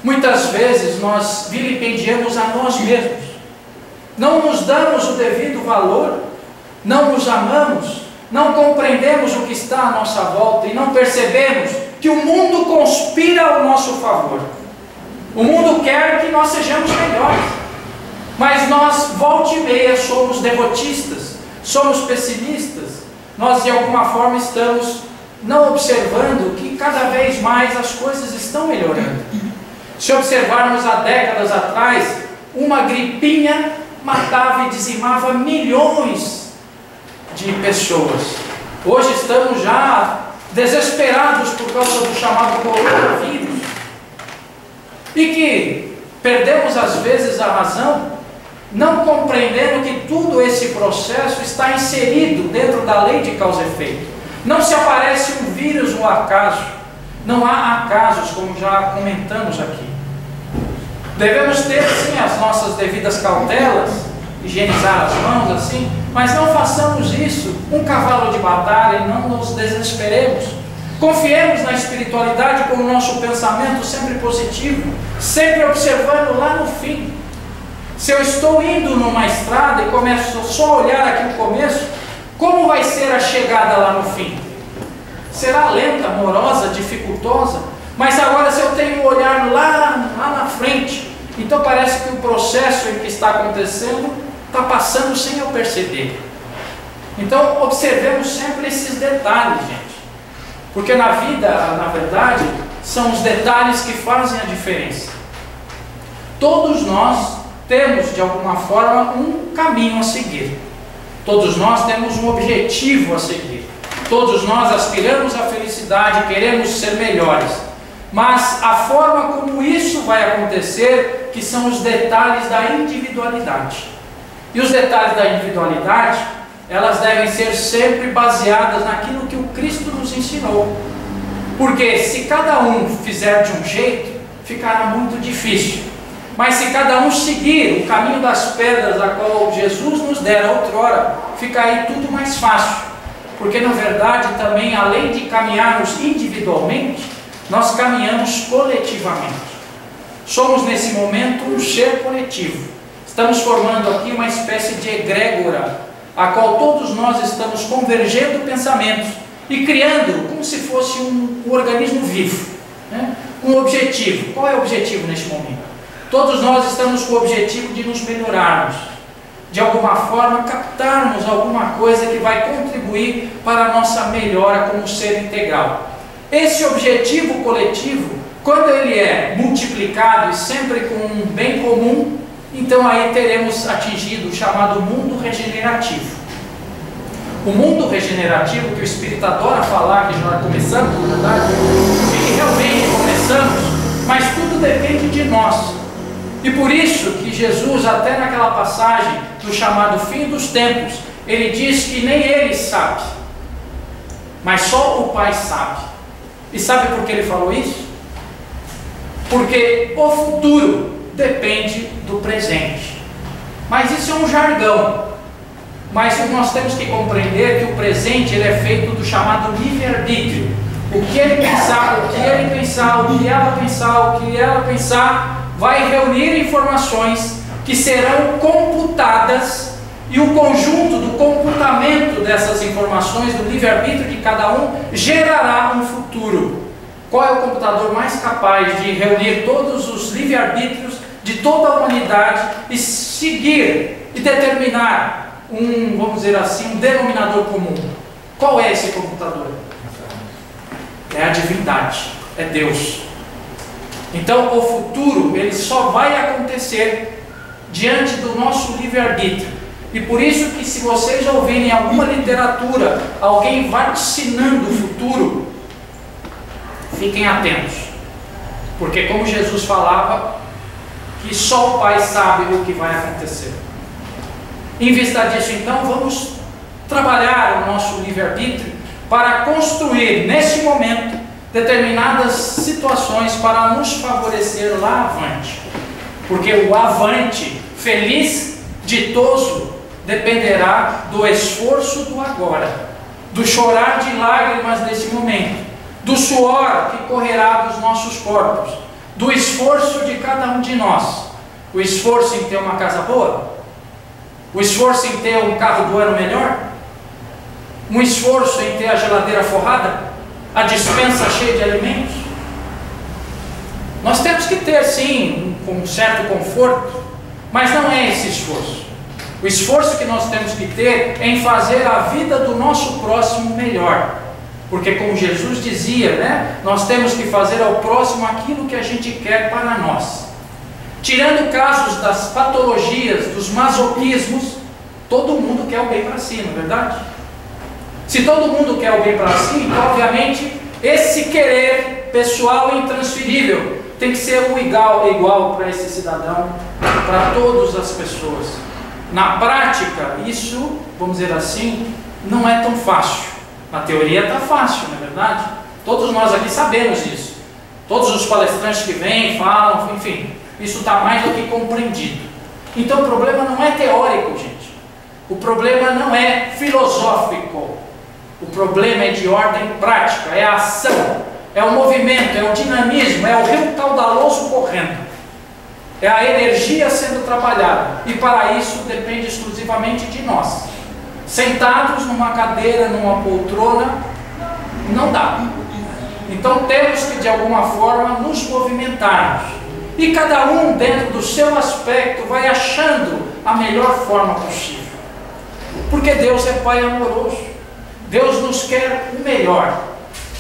Muitas vezes nós vilipendiamos a nós mesmos. Não nos damos o devido valor, não nos amamos, não compreendemos o que está à nossa volta e não percebemos que o mundo conspira ao nosso favor. O mundo quer que nós sejamos melhores, mas nós, volta e meia, somos derrotistas, somos pessimistas. Nós, de alguma forma, estamos não observando que cada vez mais as coisas estão melhorando. Se observarmos há décadas atrás, uma gripinha matava e dizimava milhões de pessoas. Hoje estamos já desesperados por causa do chamado coronavírus. E que perdemos às vezes a razão, não compreendendo que tudo esse processo está inserido dentro da lei de causa e efeito. Não se aparece um vírus ou acaso. Não há acasos, como já comentamos aqui. Devemos ter, sim, as nossas devidas cautelas, higienizar as mãos, assim, mas não façamos isso um cavalo de batalha e não nos desesperemos. Confiemos na espiritualidade com o nosso pensamento sempre positivo, sempre observando lá no fim. Se eu estou indo numa estrada e começo só a olhar aqui o começo, como vai ser a chegada lá no fim? Será lenta, morosa, dificultosa? Mas agora se eu tenho um olhar lá na frente, então parece que o processo em que está acontecendo está passando sem eu perceber. Então observemos sempre esses detalhes, gente. Porque na vida, na verdade, são os detalhes que fazem a diferença. Todos nós temos, de alguma forma, um caminho a seguir. Todos nós temos um objetivo a seguir. Todos nós aspiramos à felicidade, queremos ser melhores. Mas a forma como isso vai acontecer, que são os detalhes da individualidade. E os detalhes da individualidade elas devem ser sempre baseadas naquilo que o Cristo nos ensinou. Porque se cada um fizer de um jeito, ficará muito difícil. Mas se cada um seguir o caminho das pedras a qual Jesus nos dera outrora, fica aí tudo mais fácil. Porque na verdade também, além de caminharmos individualmente, nós caminhamos coletivamente. Somos nesse momento um ser coletivo. Estamos formando aqui uma espécie de egrégora, a qual todos nós estamos convergendo pensamentos e criando como se fosse um organismo vivo, né? Com um objetivo. Qual é o objetivo neste momento? Todos nós estamos com o objetivo de nos melhorarmos, de alguma forma captarmos alguma coisa que vai contribuir para a nossa melhora como ser integral. Esse objetivo coletivo, quando ele é multiplicado e sempre com um bem comum, então aí teremos atingido o chamado mundo regenerativo. O mundo regenerativo que o Espírito adora falar, que nós começamos, na verdade, e que realmente começamos, mas tudo depende de nós. E por isso que Jesus, até naquela passagem do chamado fim dos tempos, ele diz que nem ele sabe, mas só o Pai sabe. E sabe por que ele falou isso? Porque o futuro depende do presente. Mas isso é um jargão. Mas nós temos que compreender que o presente ele é feito do chamado livre-arbítrio. O que ele pensar, o que ele pensar, o que ela pensar, o que ela pensar, vai reunir informações que serão computadas, e o conjunto do computamento dessas informações, do livre-arbítrio de cada um, gerará um futuro. Qual é o computador mais capaz de reunir todos os livre-arbítrios de toda a humanidade e seguir e determinar vamos dizer assim, um denominador comum? Qual é esse computador? É a divindade, é Deus. Então o futuro ele só vai acontecer diante do nosso livre-arbítrio. E por isso que se vocês ouvirem alguma literatura, alguém vaticinando o futuro, fiquem atentos. Porque como Jesus falava, que só o Pai sabe o que vai acontecer. Em vista disso, então, vamos trabalhar o nosso livre-arbítrio para construir, neste momento, determinadas situações para nos favorecer lá avante. Porque o avante, feliz, ditoso, dependerá do esforço do agora, do chorar de lágrimas desse momento, do suor que correrá dos nossos corpos, do esforço de cada um de nós. O esforço em ter uma casa boa, o esforço em ter um carro do ano melhor, um esforço em ter a geladeira forrada, a despensa cheia de alimentos. Nós temos que ter sim um certo conforto, mas não é esse esforço. O esforço que nós temos que ter é em fazer a vida do nosso próximo melhor. Porque como Jesus dizia, né, nós temos que fazer ao próximo aquilo que a gente quer para nós. Tirando casos das patologias, dos masoquismos, todo mundo quer o bem para si, não é verdade? Se todo mundo quer o bem para si, então obviamente esse querer pessoal e intransferível tem que ser igual para esse cidadão, para todas as pessoas. Na prática, isso, vamos dizer assim, não é tão fácil. Na teoria está fácil, não é verdade? Todos nós aqui sabemos isso. Todos os palestrantes que vêm, falam, enfim, isso está mais do que compreendido. Então o problema não é teórico, gente. O problema não é filosófico. O problema é de ordem prática, é a ação, é o movimento, é o dinamismo, é o rio caudaloso correndo. É a energia sendo trabalhada. E para isso depende exclusivamente de nós. Sentados numa cadeira, numa poltrona, não dá. Então temos que de alguma forma nos movimentarmos. E cada um dentro do seu aspecto vai achando a melhor forma possível. Porque Deus é Pai amoroso. Deus nos quer o melhor.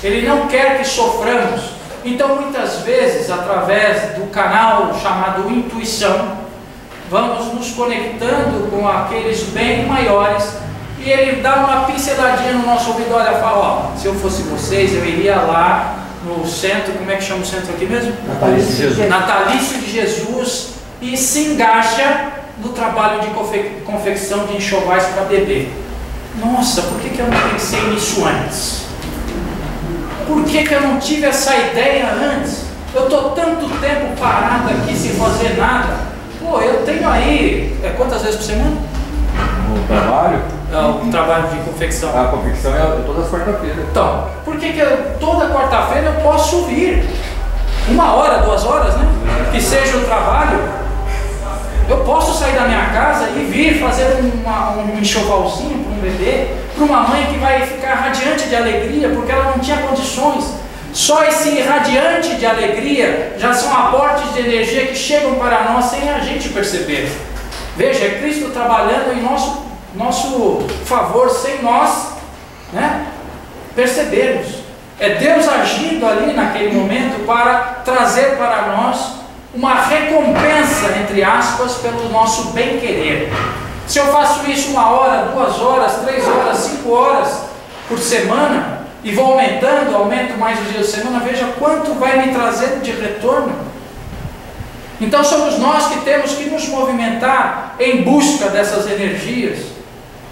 Ele não quer que soframos. Então muitas vezes, através do canal chamado intuição, vamos nos conectando com aqueles bem maiores, e ele dá uma pinceladinha no nosso ouvido, olha, fala, ó, se eu fosse vocês, eu iria lá no centro, como é que chama o centro aqui mesmo? Natalício de Jesus. Natalício de Jesus, e se engaja no trabalho de confecção de enxovais para bebê. Nossa, por que eu não pensei nisso antes? Por que eu não tive essa ideia antes? Eu estou tanto tempo parado aqui sem fazer nada. Pô, eu tenho aí, quantas vezes por semana? No trabalho? O trabalho de confecção. A confecção é todas as quarta-feiras. Então, por que toda quarta-feira eu posso vir? 1 hora, 2 horas, né? Que seja o trabalho. Eu posso sair da minha casa e vir fazer um enxovalzinho para um bebê, para uma mãe que vai ficar radiante de alegria, porque ela não tinha condições. Só esse radiante de alegria já são aportes de energia que chegam para nós sem a gente perceber. Veja, é Cristo trabalhando em nosso favor, sem nós, né, percebermos. É Deus agindo ali naquele momento para trazer para nós uma recompensa, entre aspas, pelo nosso bem-querer. Se eu faço isso 1 hora, 2 horas, 3 horas, 5 horas por semana, e vou aumentando, aumento mais os dias de semana, veja quanto vai me trazer de retorno. Então somos nós que temos que nos movimentar em busca dessas energias,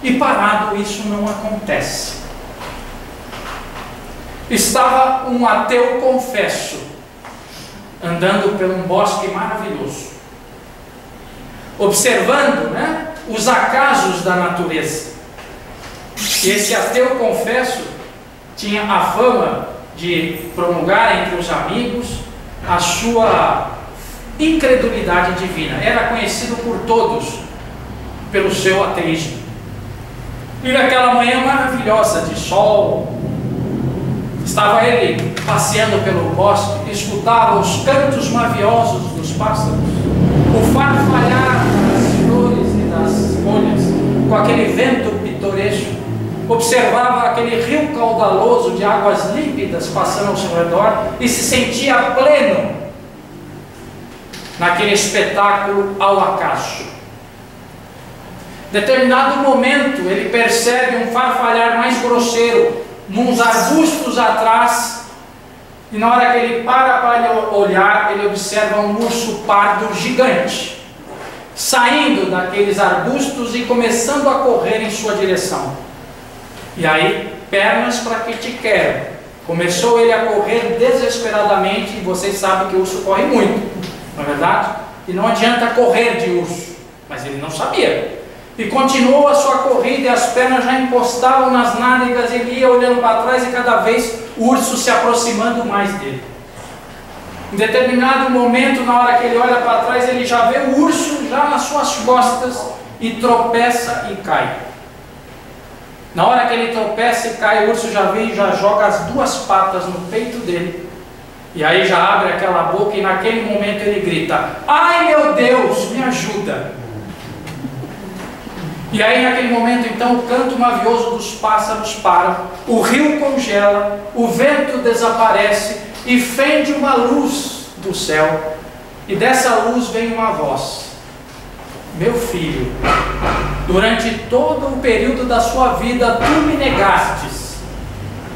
e parado isso não acontece. Estava um ateu confesso, andando por um bosque maravilhoso, observando, né, os acasos da natureza. E esse ateu confesso tinha a fama de promulgar entre os amigos a sua incredulidade divina. Era conhecido por todos pelo seu ateísmo. E naquela manhã maravilhosa de sol, estava ele passeando pelo bosque, escutava os cantos maviosos dos pássaros, o farfalhar das flores e das folhas, com aquele vento pitoresco, observava aquele rio caudaloso de águas límpidas passando ao seu redor e se sentia pleno naquele espetáculo ao acaso. Determinado momento ele percebe um farfalhar mais grosseiro nos arbustos atrás, e na hora que ele para olhar, ele observa um urso pardo gigante saindo daqueles arbustos e começando a correr em sua direção. E aí, pernas para que te quero. Começou ele a correr desesperadamente, e vocês sabem que o urso corre muito, não é verdade? E não adianta correr de urso, mas ele não sabia. E continuou a sua corrida, e as pernas já encostavam nas nádegas, ele ia olhando para trás, e cada vez o urso se aproximando mais dele. Em determinado momento, na hora que ele olha para trás, ele já vê o urso já nas suas costas, e tropeça e cai. Na hora que ele tropeça e cai, o urso já vem e já joga as 2 patas no peito dele. E aí já abre aquela boca, e naquele momento ele grita: "Ai meu Deus, me ajuda!" E aí naquele momento então o canto mavioso dos pássaros para, o rio congela, o vento desaparece e fende uma luz do céu, e dessa luz vem uma voz: "Meu filho, durante todo o período da sua vida tu me negastes.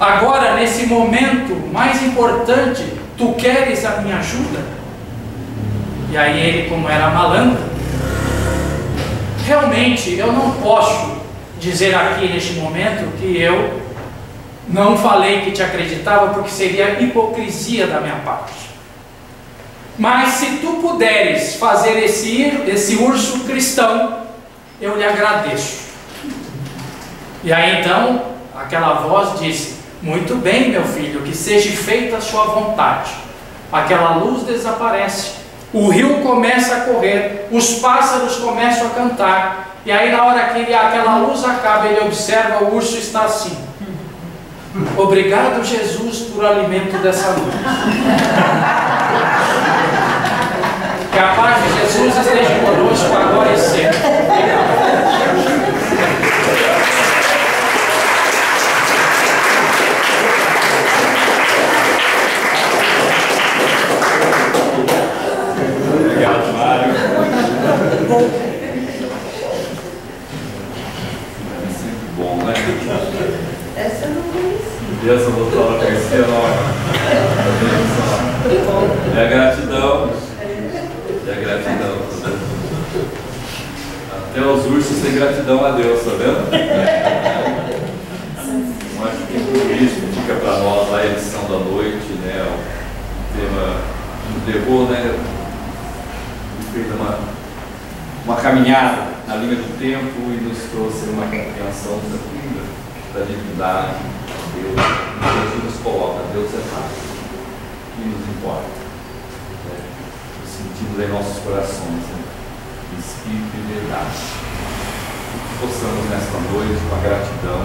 Agora, nesse momento mais importante, tu queres a minha ajuda?" E aí ele, como era malandro, realmente eu não posso dizer aqui neste momento que eu não falei que te acreditava, porque seria hipocrisia da minha parte. Mas se tu puderes fazer esse urso cristão, eu lhe agradeço. E aí então aquela voz disse: "Muito bem, meu filho, que seja feita a sua vontade." Aquela luz desaparece, o rio começa a correr, os pássaros começam a cantar, e aí na hora que aquela luz acaba, ele observa, o urso está assim: "Obrigado, Jesus, por alimento dessa luz." Que a paz de Jesus esteja conosco agora e sempre. Obrigado, Mário. É sempre bom, né? Essa eu não conheci. E essa doutora conhecia, não? É a gratidão. É a gratidão. Até os ursos têm gratidão a Deus, tá vendo? levou, né, fez uma caminhada na linha do tempo e nos trouxe uma compreensão tranquila da divindade de Deus. Jesus nos coloca, Deus é Pai, que nos importa, né? Sentimos em nossos corações, né? Espírito e verdade. Que possamos nesta noite, com a gratidão,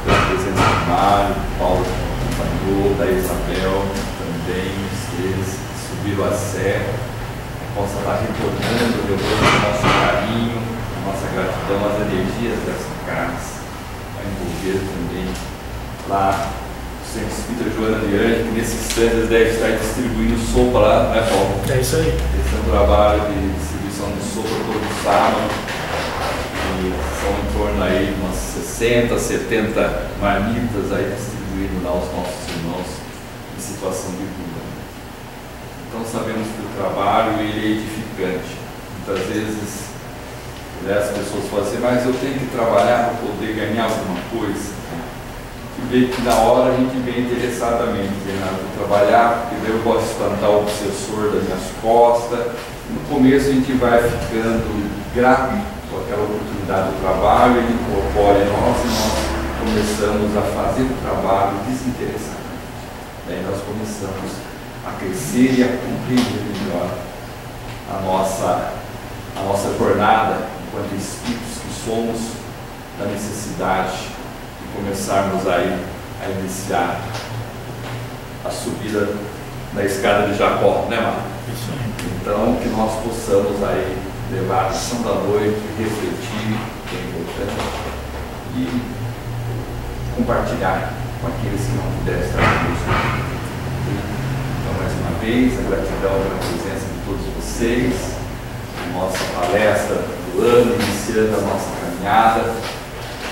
pela presença do Mário, do Paulo que nos acompanhou, da Isabel também, eles subiram a serra, possa estar retornando, levando o nosso carinho, a nossa gratidão, as energias dessa casa, a envolver também lá o Centro Espírita Joana de Anjos, que nesses instantes deve estar distribuindo sopa lá, né, Paulo? É isso aí. Esse é um trabalho de distribuição de sopa todo sábado, e são em torno aí de umas 60, 70 marmitas aí distribuindo lá aos nossos irmãos em situação de rua. Então sabemos que o trabalho ele é edificante. Muitas vezes, né, as pessoas falam assim, mas eu tenho que trabalhar para poder ganhar alguma coisa. E vê que na hora a gente vem interessadamente, vou trabalhar, porque daí eu posso espantar o obsessor das minhas costas. No começo a gente vai ficando grato com aquela oportunidade do trabalho, ele incorpora em nós e nós começamos a fazer o trabalho desinteressadamente. Daí nós começamos a crescer e a compreender melhor a nossa jornada enquanto espíritos que somos, da necessidade de começarmos aí a iniciar a subida da escada de Jacó, né, Marcos? Então, que nós possamos aí levar a lição da noite, refletir, que é importante, e compartilhar com aqueles que não puderem estar conosco. Então, mais uma vez, a gratidão pela presença de todos vocês, nossa palestra do ano, iniciando a nossa caminhada,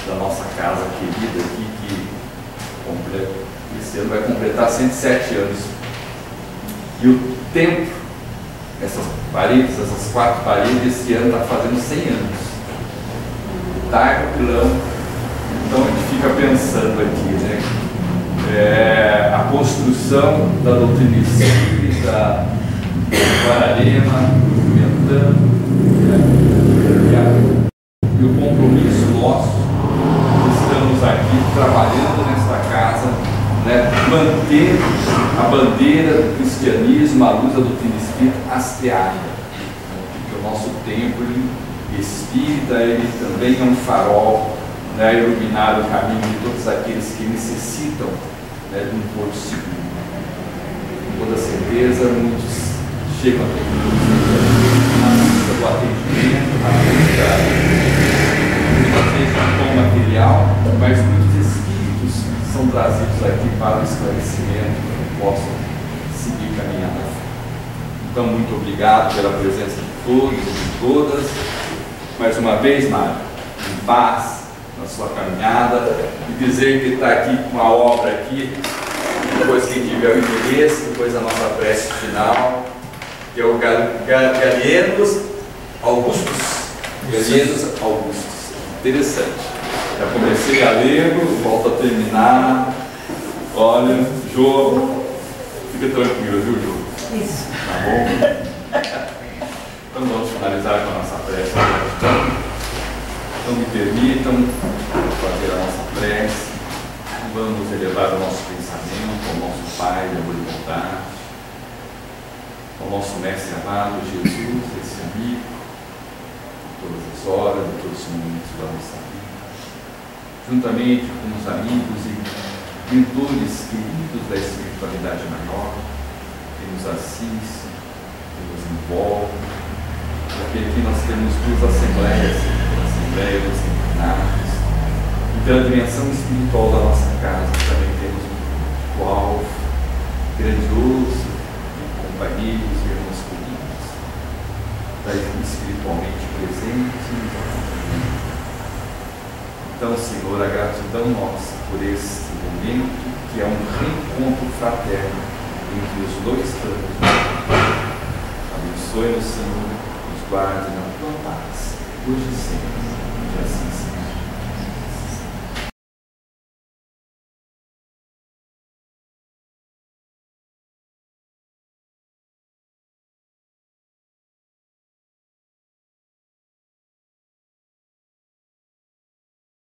da nossa casa querida aqui, que esse ano vai completar 107 anos. E o tempo, essas paredes, essas 4 paredes, esse ano está fazendo 100 anos. Tranquilão. Então a gente fica pensando aqui, né? A construção da doutrina espírita, Guararema, movimentando, e o compromisso nosso, estamos aqui trabalhando nesta casa, né, manter a bandeira do cristianismo, a luz da doutrina espírita hasteada, porque o nosso templo espírita ele também é um farol, né, iluminar o caminho de todos aqueles que necessitam, né, de um porto seguro. Com toda certeza, muitos chegam até na busca do atendimento, na busca muitas vezes de tom material, mas muitos espíritos são trazidos aqui para o esclarecimento, que possam seguir caminhando. Então, muito obrigado pela presença de todos e de todas. Mais uma vez, Mário, em paz na sua caminhada, e dizer que está aqui com a obra aqui, depois quem tiver o interesse, depois a nossa prece final, que é o Galienos Augustus. Galienos Augustus. Interessante. Já comecei a ler, volto a terminar. Olha, Jô, fica tranquilo, viu, Jô? Isso. Tá bom? Então vamos finalizar com a nossa prece. Então me permitam fazer a nossa prece. Vamos elevar o nosso pensamento ao nosso Pai de amor e bondade, ao nosso Mestre amado Jesus, esse amigo, de todas as horas, de todos os momentos da nossa vida, juntamente com os amigos e mentores queridos da espiritualidade maior, que nos assiste, que nos envolve, porque aqui nós temos 2 assembleias, a Assembleia dos Encarnados, e pela dimensão espiritual da nossa casa também temos um alvo grandioso, companheiros e irmãos queridos, espiritualmente presentes e nos acompanhando. Então, Senhor, a gratidão nossa por este momento, que é um reencontro fraterno entre os 2 planos. Abençoe-nos, Senhor, nos guarde na tua paz, hoje e sempre, que assim seja.